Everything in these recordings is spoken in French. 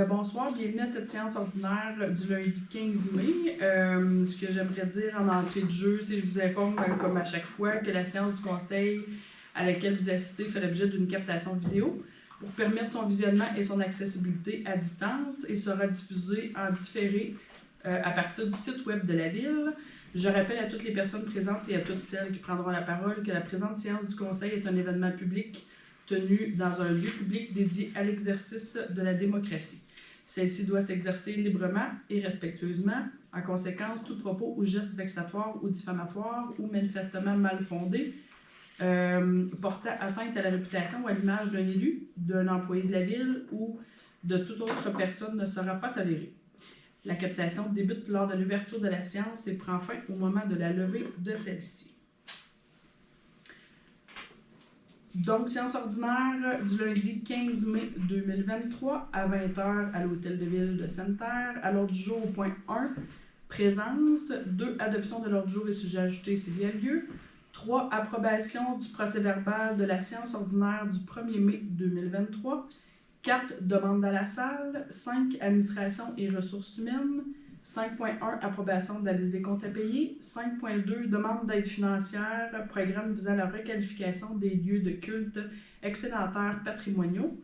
Bonsoir, bienvenue à cette séance ordinaire du lundi 15 mai. Ce que j'aimerais dire en entrée de jeu, c'est que je vous informe, comme à chaque fois, que la séance du conseil à laquelle vous assistez fait l'objet d'une captation vidéo pour permettre son visionnement et son accessibilité à distance et sera diffusée en différé à partir du site web de la Ville. Je rappelle à toutes les personnes présentes et à toutes celles qui prendront la parole que la présente séance du conseil est un événement public tenu dans un lieu public dédié à l'exercice de la démocratie. Celle-ci doit s'exercer librement et respectueusement. En conséquence, tout propos ou geste vexatoire ou diffamatoire ou manifestement mal fondé portant atteinte à la réputation ou à l'image d'un élu, d'un employé de la Ville ou de toute autre personne ne sera pas tolérée. La captation débute lors de l'ouverture de la séance et prend fin au moment de la levée de celle-ci. Donc, séance ordinaire du lundi 15 mai 2023 à 20h à l'Hôtel de Ville de Sainte-Terre. À l'ordre du jour, au point 1, présence. 2, adoption de l'ordre du jour et sujets ajoutés s'il y a lieu. 3, approbation du procès-verbal de la séance ordinaire du 1er mai 2023. 4, demande dans la salle. 5, administration et ressources humaines. 5.1, approbation de la liste des comptes à payer. 5.2, demande d'aide financière, programme visant la requalification des lieux de culte excédentaires patrimoniaux.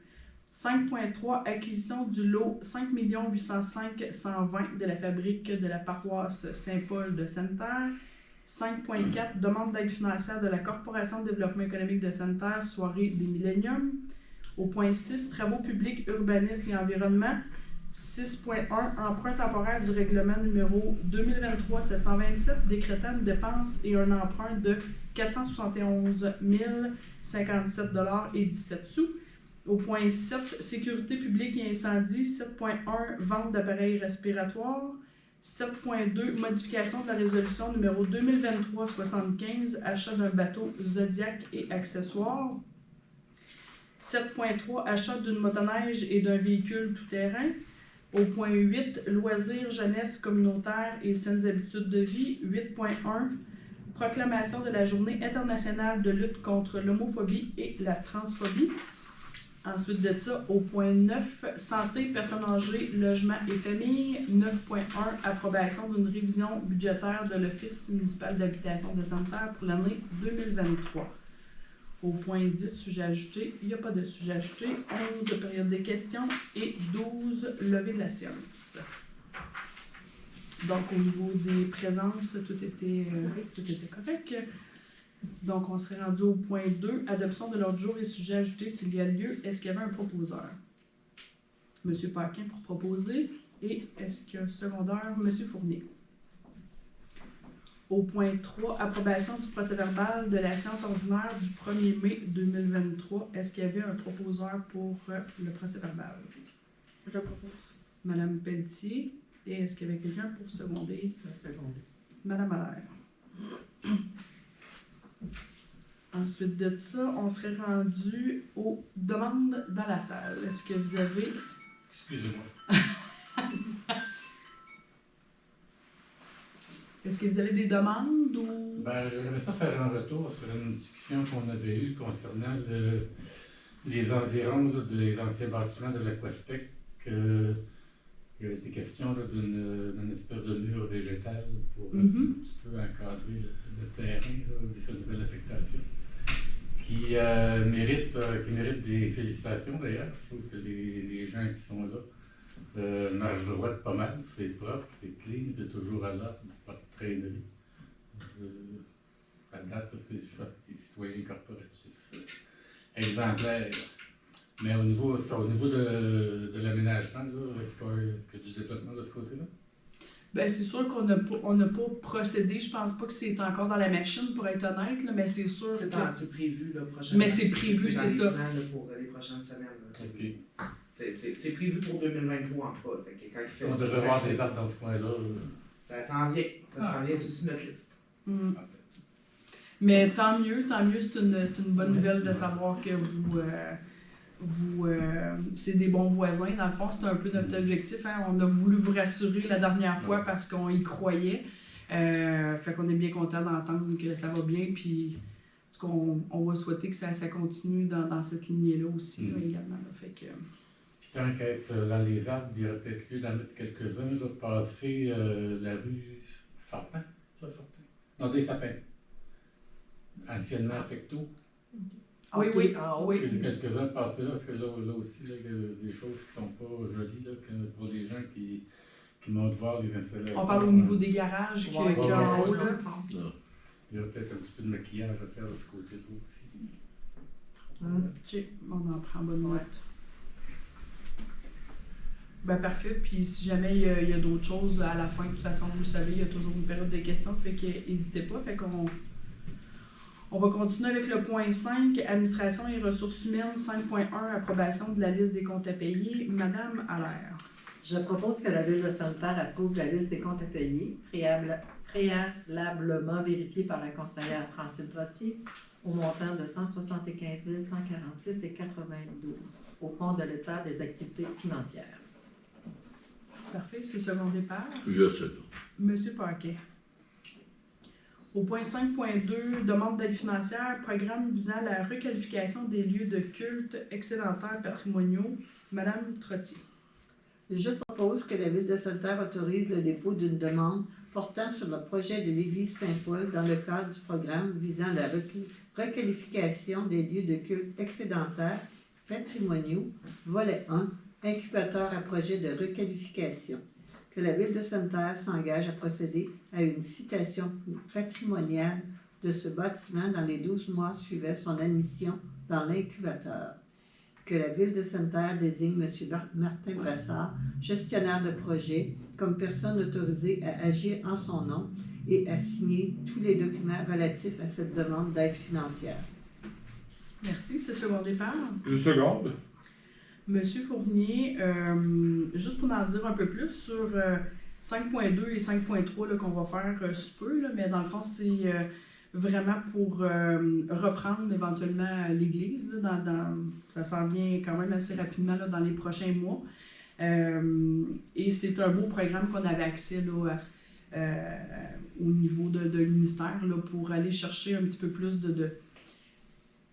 5.3, acquisition du lot 5 805 120 de la fabrique de la paroisse Saint-Paul de Sainte-Terre. 5.4, demande d'aide financière de la Corporation de développement économique de Sainte-Terre, soirée des Milléniums. Au point 6, travaux publics, urbanisme et environnement. 6.1, emprunt temporaire du règlement numéro 2023-727, décrétant une dépense et un emprunt de 471 057 $ et 17 sous. Au point 7, sécurité publique et incendie. 7.1, vente d'appareils respiratoires. 7.2, modification de la résolution numéro 2023-75, achat d'un bateau Zodiac et accessoires. 7.3, achat d'une motoneige et d'un véhicule tout-terrain. Au point 8, loisirs, jeunesse communautaire et saines habitudes de vie. 8.1, proclamation de la Journée internationale de lutte contre l'homophobie et la transphobie. Ensuite de ça, au point 9, santé, personnes âgées, logement et famille. 9.1, approbation d'une révision budgétaire de l'Office municipal d'habitation de Sainte-Terre pour l'année 2023. Au point 10, sujet ajouté, il n'y a pas de sujet ajouté. 11, période des questions et 12, levée de la séance. Donc, au niveau des présences, tout était correct. Donc, on serait rendu au point 2, adoption de l'ordre du jour et sujet ajouté s'il y a lieu. Est-ce qu'il y avait un proposeur? M. Paquin pour proposer. Et est-ce qu'il y a un secondaire? M. Fournier. Au point 3, approbation du procès-verbal de la séance ordinaire du 1er mai 2023. Est-ce qu'il y avait un proposeur pour le procès-verbal? Je propose. Madame Pelletier. Et est-ce qu'il y avait quelqu'un pour seconder? Madame Allaire. Ensuite de ça, on serait rendu aux demandes dans la salle. Est-ce que vous avez... Excusez-moi. Est-ce que vous avez des demandes ou... J'aimerais ça faire un retour sur une discussion qu'on avait eue concernant les environs des anciens bâtiments de l'Aquastec. Il y avait été question d'une espèce de mur végétal pour un petit peu encadrer le terrain de cette nouvelle affectation. Qui mérite des félicitations d'ailleurs. Je trouve que les gens qui sont là marchent droite pas mal, c'est propre, c'est clean, c'est toujours à l'heure, pas de traînerie. À date, je pense que les citoyens corporatifs exemplaires. Mais au niveau de l'aménagement, est-ce qu'il y a du développement de ce côté-là? C'est sûr qu'on n'a pas procédé. Je pense pas que c'est encore dans la machine, pour être honnête, là, mais c'est sûr c'est prévu, là, prochainement. Mais c'est prévu, c'est ça. Pour les prochaines semaines. Là, Okay. C'est prévu pour 2023, en tout cas. Fait que quand il fait On devrait voir des dates dans ce coin-là. Ça s'en vient. Ça s'en vient, c'est sur notre liste. Mais tant mieux, c'est une bonne nouvelle de savoir que c'est des bons voisins. Dans le fond, c'est un peu notre objectif. Hein? On a voulu vous rassurer la dernière fois parce qu'on y croyait. Fait qu'on est bien content d'entendre que ça va bien. Puis on va souhaiter que ça continue dans cette lignée-là aussi là, également. Là. Fait que... tant qu'être dans les arbres, il y aurait peut-être lieu d'en mettre quelques-uns, là, passer la rue Fortin, c'est ça, Fortin? Non, des sapins. Anciennement Fecto. Oui, Ok, oui, en haut. oui. Il y a quelques-uns passés là, parce que là aussi, là, il y a des choses qui sont pas jolies là, pour les gens qui montent voir les installations. On parle au niveau des garages qu'il Ouais, y a en haut, ouais. là. Il y a peut-être un petit peu de maquillage à faire de ce côté-là aussi. OK, on en prend bonne note. Ben parfait, puis si jamais il y a d'autres choses à la fin, de toute façon, vous le savez, il y a toujours une période de questions, fait que n'hésitez pas, fait qu'on on va continuer avec le point 5, administration et ressources humaines, 5.1, approbation de la liste des comptes à payer. Madame Allaire. Je propose que la Ville de Sainte-Terre approuve la liste des comptes à payer, préalablement vérifiée par la conseillère Francine Trottier, au montant de 175 146 et 92 au Fonds de l'État des activités financières. Parfait, c'est secondé par Je sais pas. Monsieur Paquet. Au point 5.2, demande d'aide financière, programme visant la requalification des lieux de culte excédentaires patrimoniaux. Madame Trottier. Je propose que la Ville de Sainte-Terre autorise le dépôt d'une demande portant sur le projet de l'Église Saint-Paul dans le cadre du programme visant la requalification des lieux de culte excédentaires patrimoniaux, volet 1, incubateur à projet de requalification. Que la Ville de Sainte-Terre s'engage à procéder à une citation patrimoniale de ce bâtiment dans les 12 mois suivant son admission dans l'incubateur. Que la Ville de Sainte-Terre désigne M. Martin Brassard, gestionnaire de projet, comme personne autorisée à agir en son nom et à signer tous les documents relatifs à cette demande d'aide financière. Merci, c'est secondé par Je seconde. Monsieur Fournier. Juste pour en dire un peu plus sur 5.2 et 5.3 là, qu'on va faire sous peu, là, mais dans le fond, c'est vraiment pour reprendre éventuellement l'Église. Ça s'en vient quand même assez rapidement là, dans les prochains mois. Et c'est un beau programme qu'on avait accès là, au niveau de ministère là, pour aller chercher un petit peu plus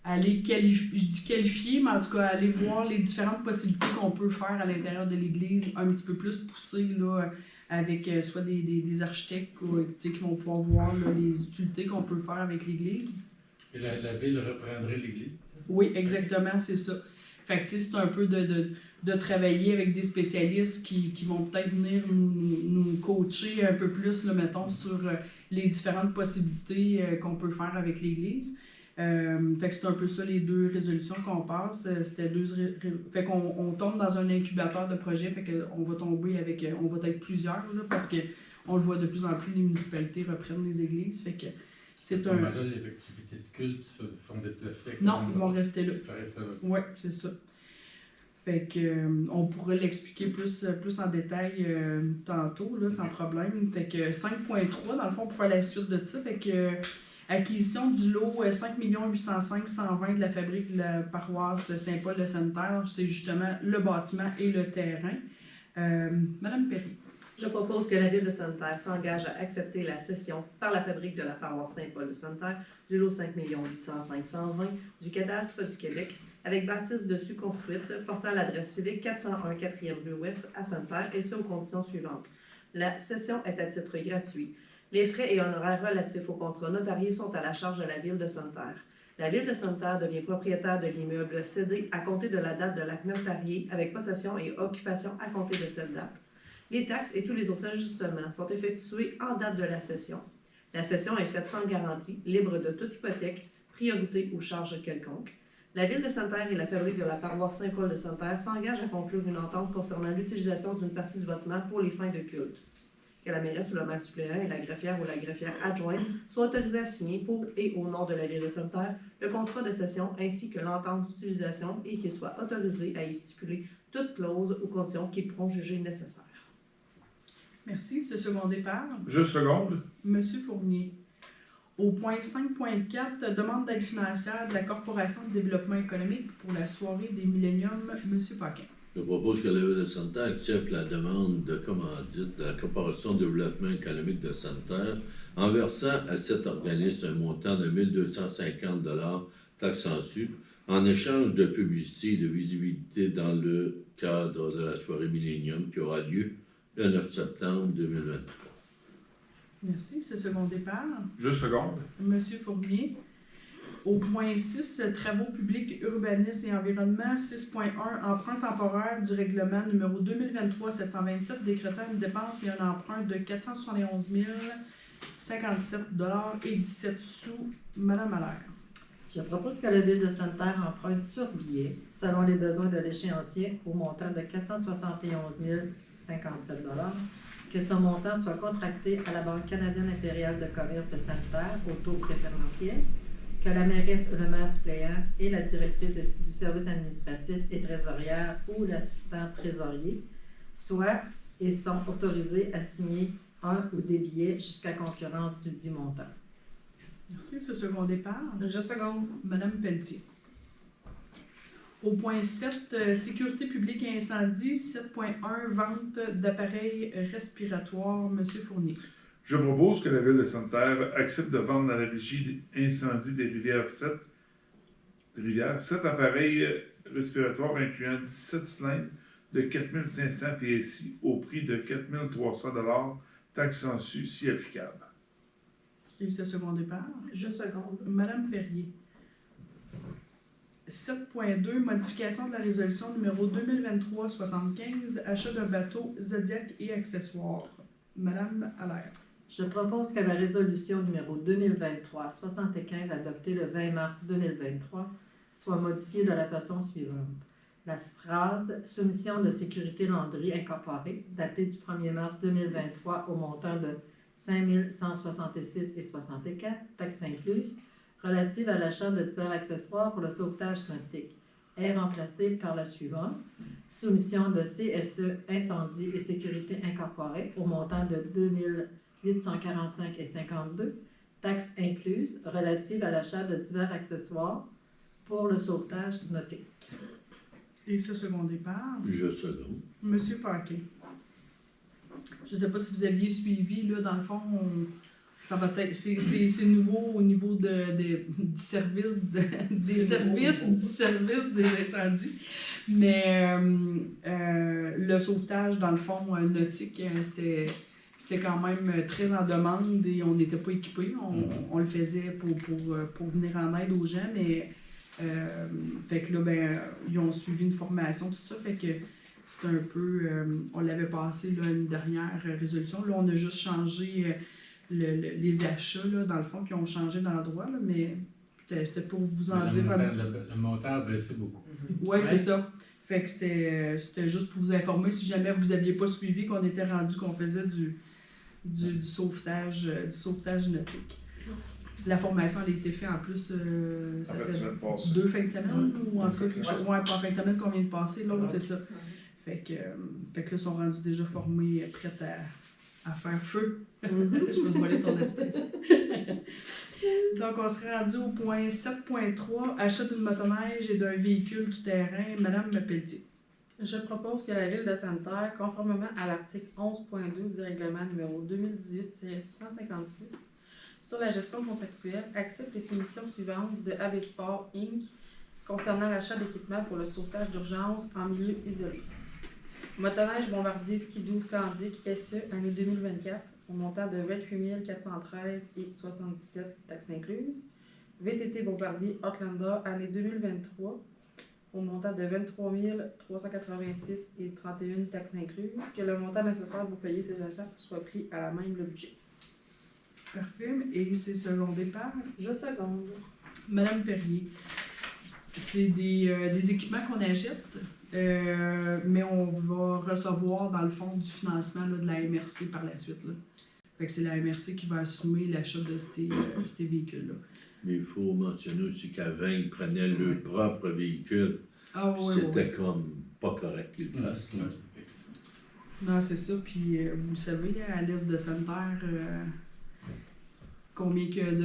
aller qualifier, mais en tout cas aller voir les différentes possibilités qu'on peut faire à l'intérieur de l'Église, un petit peu plus poussées là, avec soit des architectes qui vont pouvoir voir là, les utilités qu'on peut faire avec l'Église. Et la Ville reprendrait l'Église? Oui, exactement, c'est ça. Fait que c'est un peu de travailler avec des spécialistes qui vont peut-être venir nous coacher un peu plus, là, mettons, sur les différentes possibilités qu'on peut faire avec l'Église. Fait que c'est un peu ça les deux résolutions qu'on passe. Fait qu'on tombe dans un incubateur de projet, fait qu'on va tomber avec. On va être plusieurs là, parce qu'on le voit de plus en plus, les municipalités reprennent les églises. Fait que c'est un. Là, les activités de culte sont déplacées. Non, ils vont rester là. Ça reste là. Oui, c'est ça. Fait que on pourrait l'expliquer plus en détail tantôt, là, sans problème. Fait que 5.3, dans le fond, pour faire la suite de ça, fait que acquisition du lot 5 805 120 de la fabrique de la paroisse Saint-Paul de Sainte-Terre, c'est justement le bâtiment et le terrain. Madame Perry. Je propose que la Ville de Sainte-Terre s'engage à accepter la cession par la fabrique de la paroisse Saint-Paul de Sainte-Terre du lot 5 805 120 du cadastre du Québec, avec bâtisse dessus construite portant l'adresse civique 401 4e rue Ouest à Sainte-Terre, et ce aux conditions suivantes. La cession est à titre gratuit. Les frais et honoraires relatifs au contrat notarié sont à la charge de la Ville de Sainte-Terre. La Ville de Sainte-Terre devient propriétaire de l'immeuble cédé à compter de la date de l'acte notarié, avec possession et occupation à compter de cette date. Les taxes et tous les autres ajustements sont effectués en date de la cession. La cession est faite sans garantie, libre de toute hypothèque, priorité ou charge quelconque. La Ville de Sainte-Terre et la fabrique de la paroisse Saint-Paul de Sainte-Terre s'engagent à conclure une entente concernant l'utilisation d'une partie du bâtiment pour les fins de culte. Que la mairesse ou le maire suppléant et la greffière ou la greffière adjointe soient autorisés à signer pour et au nom de la Ville de Sainte-Terre le contrat de cession ainsi que l'entente d'utilisation, et qu'ils soient autorisés à y stipuler toute clause ou condition qu'ils pourront juger nécessaire. Merci, c'est secondé par Je seconde. Monsieur Fournier. Au point 5.4, demande d'aide financière de la Corporation de développement économique pour la soirée des Milléniums. Monsieur Paquin. Je propose que la Ville de Sainte-Terre accepte la demande de commandite de la Corporation de développement économique de Sainte-Terre en versant à cet organisme un montant de 1 250 $ taxe en su, en échange de publicité et de visibilité dans le cadre de la soirée Millennium qui aura lieu le 9 septembre 2023. Merci. C'est second départ. Je seconde. Monsieur Fournier. Au point 6, travaux publics, urbanisme et environnement, 6.1, emprunt temporaire du règlement numéro 2023-727, décrétant une dépense et un emprunt de 471 057,17 $. Madame Allaire. Je propose que la Ville de Sainte-Terre emprunte sur billet, selon les besoins de l'échéancier, au montant de 471 057 $, que ce montant soit contracté à la Banque canadienne impériale de commerce de Sainte-Terre au taux préférentiel, que la mairesse ou le maire suppléant et la directrice du service administratif et trésorière ou l'assistant trésorier soient et sont autorisés à signer un ou des billets jusqu'à concurrence du dit montant. Merci. C'est second départ. Je seconde. Madame Pelletier. Au point 7, sécurité publique et incendie, 7.1, vente d'appareils respiratoires. Monsieur Fournier. Je propose que la Ville de Sainte-Terre accepte de vendre à la Régie incendie des rivières 7 appareils respiratoires incluant 17 cylindres de 4 500 PSI au prix de 4 300 $, taxe en su si applicable. Et c'est second départ. Je seconde. Madame Perrier. 7.2, modification de la résolution numéro 2023-75, achat d'un bateau Zodiac et accessoires. Madame Allaire. Je propose que la résolution numéro 2023-75 adoptée le 20 mars 2023 soit modifiée de la façon suivante. La phrase « Soumission de sécurité Landry incorporée » datée du 1er mars 2023 au montant de 5 166,64 $, taxes incluses, relative à l'achat de divers accessoires pour le sauvetage nautique, est remplacée par la suivante. Soumission de CSE Incendie et Sécurité incorporée au montant de 2845,52 $, taxes incluses, relative à l'achat de divers accessoires pour le sauvetage nautique. Et ce second départ. Je seconde. Monsieur Paquet. Je ne sais pas si vous aviez suivi, là, dans le fond, ça va être, c'est nouveau au niveau du service des incendies. Mais le sauvetage, dans le fond, nautique, c'était quand même très en demande et on n'était pas équipés. On le faisait pour venir en aide aux gens, mais fait que là, ils ont suivi une formation, tout ça, fait que c'est un peu... on l'avait passé, là, une dernière résolution. Là, on a juste changé les achats, là, dans le fond, qui ont changé d'endroit, là, mais c'était pour vous en dire... Le montant a baissé beaucoup. Oui, c'est ça. Fait que c'était juste pour vous informer, si jamais vous n'aviez pas suivi, qu'on était rendu qu'on faisait du sauvetage nautique. La formation, elle a été faite en plus, ça fait 2 fins de semaine, ou en tout cas, pas en fin de semaine qu'on vient de passer, l'autre, c'est ça. Fait que là, ils sont rendus déjà formés, prêts à faire feu. Je vais te voler ton espèce. Donc, on serait rendu au point 7.3, achat d'une motoneige et d'un véhicule tout-terrain. Madame Pelletier. Je propose que la Ville de Sainte-Terre, conformément à l'article 11.2 du règlement numéro 2018-156 sur la gestion contractuelle, accepte les soumissions suivantes de AB Sport Inc. concernant l'achat d'équipements pour le sauvetage d'urgence en milieu isolé. Motoneige Bombardier Skidoo Scandic SE, année 2024, au montant de 28 413,77 $, taxes incluses. VTT Bombardier Outlander, année 2023, au montant de 23 386,31 $, taxes incluses. Que le montant nécessaire pour payer ces achats soit pris à la même le budget. Parfait. Et c'est second départ. Je seconde. Madame Perrier. C'est des équipements qu'on achète, mais on va recevoir, dans le fond, du financement là, de la MRC par la suite. Là. Fait que c'est la MRC qui va assumer l'achat de ces véhicules-là. Mais il faut mentionner aussi qu'avant, ils prenaient leur propre véhicule. Ah oui, C'était comme pas correct qu'ils le fassent. Non, c'est ça. Puis, vous le savez, à l'est de Sainte-Terre, combien que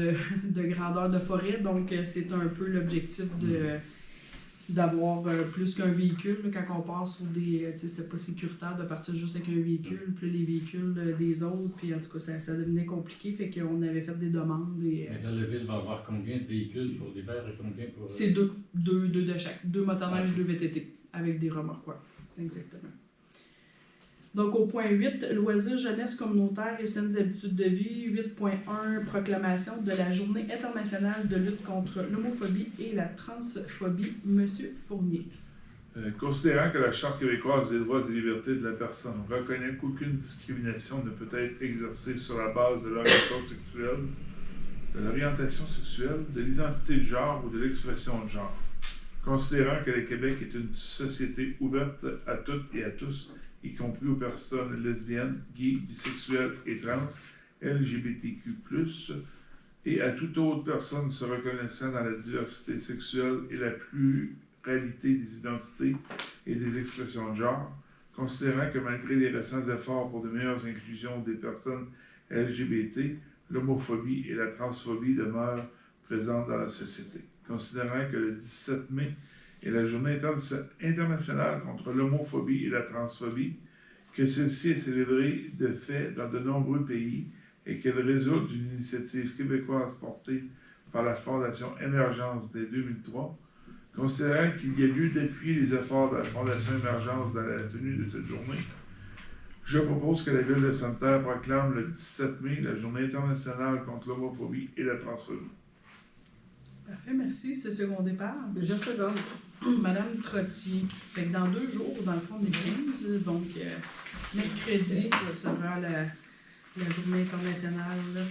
de grandeur de forêt. Donc, c'est un peu l'objectif d'avoir plus qu'un véhicule. Là, quand on part sur des... tu sais, c'était pas sécuritaire de partir juste avec un véhicule, puis les véhicules des autres, puis en tout cas, ça devenait compliqué, fait qu'on avait fait des demandes. Et, Mais là, la ville va avoir combien de véhicules pour l'hiver et combien pour... c'est deux de chaque. 2 motoneiges, 2 VTT, avec des remorquoirs. Exactement. Donc, au point 8, loisirs, jeunesse communautaire et saines habitudes de vie. 8.1, proclamation de la Journée internationale de lutte contre l'homophobie et la transphobie. Monsieur Fournier. Considérant que la Charte québécoise des droits et libertés de la personne reconnaît qu'aucune discrimination ne peut être exercée sur la base de l'orientation sexuelle, de l'orientation sexuelle, de l'identité de genre ou de l'expression de genre. Considérant que le Québec est une société ouverte à toutes et à tous, y compris aux personnes lesbiennes, gays, bisexuelles et trans, LGBTQ+, et à toute autre personne se reconnaissant dans la diversité sexuelle et la pluralité des identités et des expressions de genre, considérant que malgré les récents efforts pour de meilleures inclusions des personnes LGBT, l'homophobie et la transphobie demeurent présentes dans la société. Considérant que le 17 mai est la Journée internationale contre l'homophobie et la transphobie, que celle-ci est célébrée de fait dans de nombreux pays et qu'elle résulte d'une initiative québécoise portée par la Fondation Émergence dès 2003, considérant qu'il y a lieu d'appuyer les efforts de la Fondation Émergence dans la tenue de cette journée, je propose que la Ville de Sainte-Terre proclame le 17 mai la Journée internationale contre l'homophobie et la transphobie. Parfait, merci. C'est second départ. Je seconde. Madame Trottier. Fait que dans 2 jours, dans le fond, on est 15, donc mercredi sera la journée internationale.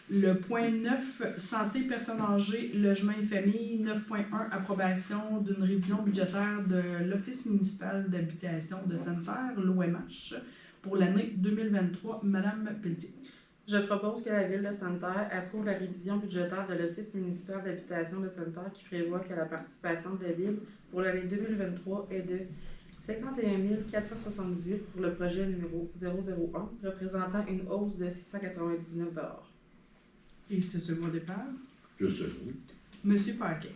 Le point 9, santé, personnes âgées, logement et famille. 9.1, approbation d'une révision budgétaire de l'Office municipal d'habitation de Sainte-Terre, l'OMH, pour l'année 2023. Madame Pelletier. Je propose que la Ville de Sainte-Terre approuve la révision budgétaire de l'Office municipal d'habitation de Sainte-Terre qui prévoit que la participation de la Ville pour l'année 2023 est de 51 478 pour le projet numéro 001, représentant une hausse de 699 $. Et c'est second départ. Je seconde. Monsieur Paquet.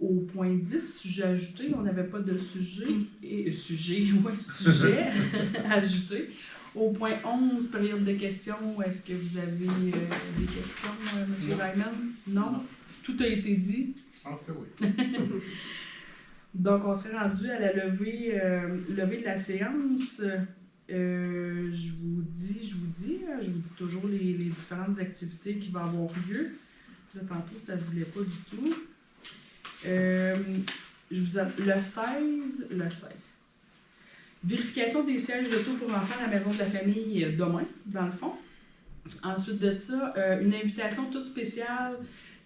Au point 10, sujet ajouté, on n'avait pas de sujet ajouté. Au point 11, période de questions, est-ce que vous avez des questions, M. Reimann? Non? Tout a été dit? Je pense que oui. Donc, on serait rendu à la levée de la séance. Je vous dis toujours les différentes activités qui vont avoir lieu. Là, tantôt, ça ne voulait pas du tout. Le 16. Vérification des sièges d'auto pour enfants à la maison de la famille demain, dans le fond. Ensuite de ça, une invitation toute spéciale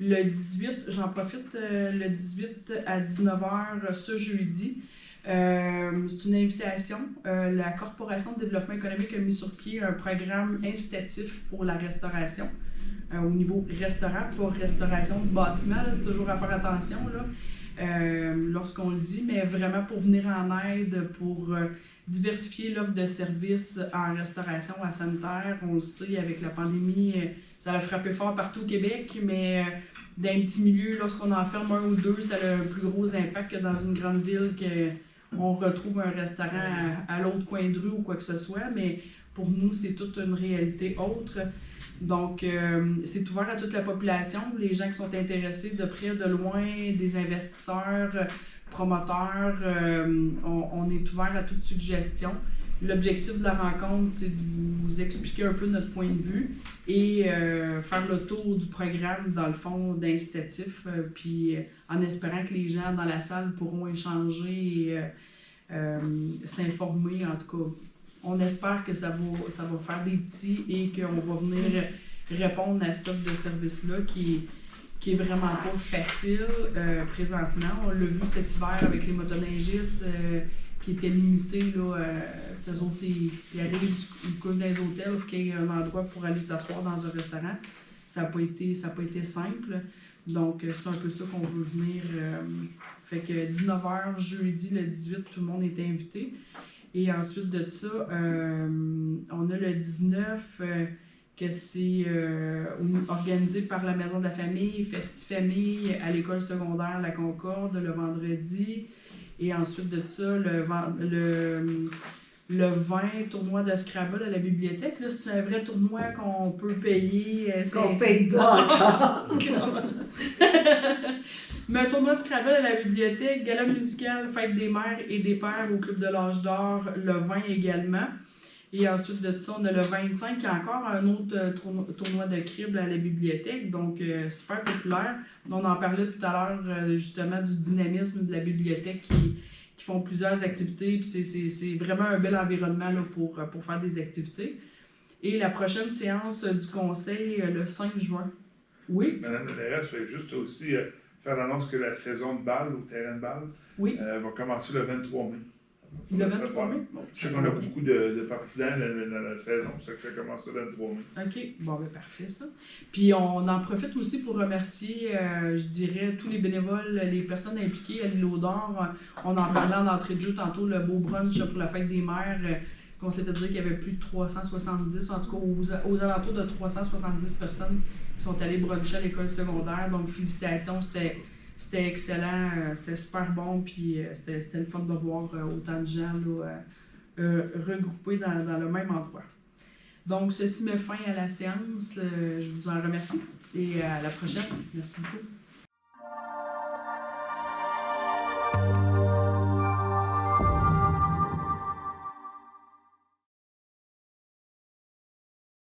le 18, j'en profite, le 18 à 19h ce jeudi. C'est une invitation. La Corporation de développement économique a mis sur pied un programme incitatif pour la restauration. Au niveau restaurant, pas restauration de bâtiment, c'est toujours à faire attention là, lorsqu'on le dit, mais vraiment pour venir en aide, pour diversifier l'offre de services en restauration à Sainte-Terre. On le sait, avec la pandémie, ça a frappé fort partout au Québec, mais dans un petit milieu, lorsqu'on en ferme 1 ou 2, ça a un plus gros impact que dans une grande ville qu'on retrouve un restaurant à l'autre coin de rue ou quoi que ce soit, mais pour nous, c'est toute une réalité autre. Donc, c'est ouvert à toute la population, les gens qui sont intéressés de près, de loin, des investisseurs, promoteurs, on est ouvert à toute suggestion. L'objectif de la rencontre, c'est de vous expliquer un peu notre point de vue et faire le tour du programme, dans le fond, d'incitatif, puis en espérant que les gens dans la salle pourront échanger et s'informer. En tout cas, on espère que ça va faire des petits et qu'on va venir répondre à cette offre de service-là qui est vraiment pas facile présentement. On l'a vu cet hiver avec les motoneigistes qui étaient limités. Eux autres, ils arrivent, ils couchent dans les hôtels, il faut qu'il y ait un endroit pour aller s'asseoir dans un restaurant. Ça n'a pas été simple. Donc, c'est un peu ça qu'on veut venir. Fait que 19h, jeudi, le 18, tout le monde est invité. Et ensuite de ça, on a le 19, que c'est organisé par la Maison de la Famille, Festifamille à l'école secondaire La Concorde le vendredi. Et ensuite de ça, le 20 tournoi de Scrabble à la bibliothèque. Là, c'est un vrai tournoi qu'on peut payer. Qu'on paye pas encore. Mais un tournoi de Scrabble à la bibliothèque, gala musical, fête des mères et des pères au Club de l'Âge d'Or, le 20 également. Et ensuite de ça, on a le 25 qui est encore un autre tournoi de crible à la bibliothèque, donc super populaire. On en parlait tout à l'heure justement du dynamisme de la bibliothèque qui font plusieurs activités, puis c'est vraiment un bel environnement là, pour faire des activités. Et la prochaine séance du conseil, le 5 juin. Oui? Madame la mairesse, je vais juste aussi faire l'annonce que la saison de balle au terrain de balle Oui. va commencer le 23 mai. Le 23 mai? Bon, Je sais qu'on a beaucoup de partisans dans la saison, c'est que ça commence le 23 mai. OK, bon, ben parfait ça. Puis on en profite aussi pour remercier, je dirais, tous les bénévoles, les personnes impliquées à l'îlot d'Or. On en parlait en entrée de jeu tantôt, le beau brunch pour la fête des mères, qu'on s'était dit qu'il y avait plus de 370, en tout cas aux alentours de 370 personnes qui sont allées bruncher à l'école secondaire. Donc félicitations, c'était excellent, c'était super bon, puis c'était le fun de voir autant de gens là, regroupés dans le même endroit. Donc, ceci met fin à la séance. Je vous en remercie et à la prochaine. Merci beaucoup.